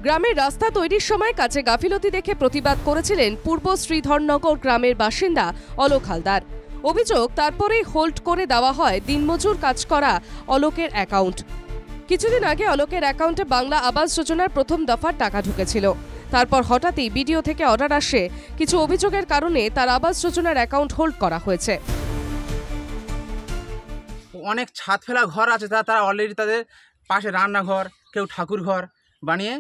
গ্রামের রাস্তা তৈরির সময় কাজে গাফিলতি দেখে প্রতিবাদ করেছিলেন পূর্ব শ্রীধরনগর গ্রামের বাসিন্দা অলোক হালদার। অভিযোগ, তারপরেই হোল্ড করে দেওয়া হয় দিনমজুর কাজ করা অলোকের অ্যাকাউন্ট। কিছুদিন আগে অলোকের অ্যাকাউন্টে বাংলা আবাস যোজনার প্রথম দফার টাকা ঢুকেছিল। তারপর হঠাৎই বিডিও থেকে অর্ডার আসে, কিছু অভিযোগের কারণে তার আবাস যোজনার অ্যাকাউন্ট হোল্ড করা হয়েছে। অনেক ছাদ ফেলা ঘর আছে, তারা অলরেডি তাদের পাশে রান্নাঘর, কেউ ঠাকুর ঘর বানিয়ে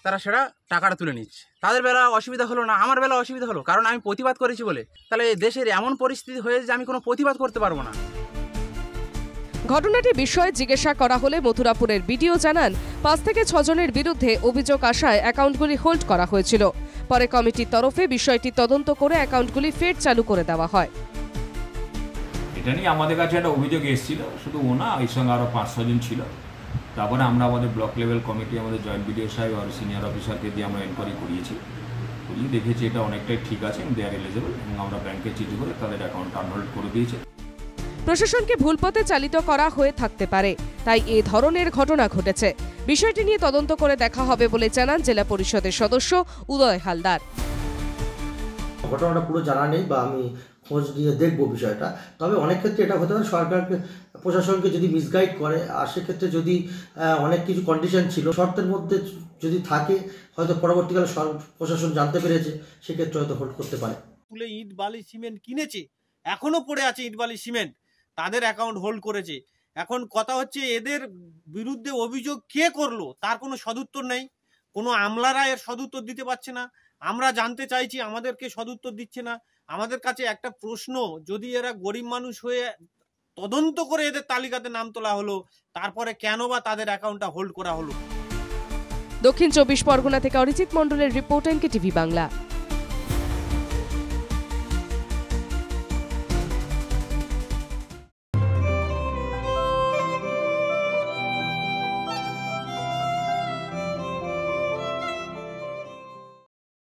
তারা সেটা টাকাটা তুলে নিচ্ছে। তাদের বেলা অসুবিধা হলো না, আমার বেলা অসুবিধা হলো, কারণ আমি প্রতিবাদ করেছি বলে। তাহলে এই দেশের এমন পরিস্থিতি হয়েছে যে আমি কোনো প্রতিবাদ করতে পারবো না। ঘটনাটি বিষয়ে জিজ্ঞাসা করা হলে মথুরাপুরের বিডিও জানান, 5 থেকে 6 জনের বিরুদ্ধে অভিযোগ আসায় অ্যাকাউন্টগুলি হোল্ড করা হয়েছিল। পরে কমিটির তরফে বিষয়টি তদন্ত করে অ্যাকাউন্টগুলি ফের চালু করে দেওয়া হয়। এটা নিয়ে আমাদের কাছে একটা অভিযোগ এসেছিল, শুধু ও না, এর সঙ্গে আরও 5-6 জন ছিল। তারপরে আমরা আমাদের ব্লক লেভেল কমিটি, আমাদের জয়েন্ট বিডিও সাহেব আর সিনিয়র অফিসারকে দিয়ে আমরা এনকোয়ারি করিয়েছি। দেখেছি এটা অনেকটাই ঠিক আছে, দে আর এলিজিবল, এবং আমরা ব্যাংকে চিঠি করে তাদের অ্যাকাউন্ট আনহোল্ড করে দিয়েছি। প্রশাসনকে ভুল পথে চালিত করা হয়ে থাকতে পারে, তাই এ ধরনের ঘটনা ঘটেছে। বিষয়টি নিয়ে তদন্ত করে দেখা হবে বলে জানান জেলা পরিষদের সদস্য উদয় হালদার। ঘটনাটা পুরো জানা নেই বা আমি খোঁজ নিয়ে দেখবো বিষয়টা। তবে অনেক ক্ষেত্রে এটা হতে পারে সরকারকে, প্রশাসনকে যদি মিসগাইড করে, আর সেক্ষেত্রে যদি অনেক কিছু কন্ডিশন ছিল শর্তের মধ্যে যদি থাকে, হয়তো পরবর্তীকালে প্রশাসন জানতে পেরেছে, সেক্ষেত্রে হয়তো হোল্ড করতে পারে। স্কুলে ইট বালি সিমেন্ট কিনেছে, এখনো পড়ে আছে ইট বালি সিমেন্ট, তাদের অ্যাকাউন্ট হোল্ড করেছে। এখন কথা হচ্ছে এদের বিরুদ্ধে অভিযোগ কে করলো তার কোনো সদুত্তর নেই, কোনো আমলারা এর সদুত্তর দিতে পারছে না। আমরা জানতে চাইছি, আমাদেরকে সদুত্তর দিচ্ছে না। আমাদের কাছে একটা প্রশ্ন, যদি এরা গরিব মানুষ হয়ে তদন্ত করে এদের তালিকাতে নাম তোলা হলো, তারপরে কেন বা তাদের অ্যাকাউন্টটা হোল্ড করা হলো? দক্ষিণ 24 পরগনা থেকে অরিজিৎ মণ্ডলের রিপোর্ট, এনকেটিভি বাংলা।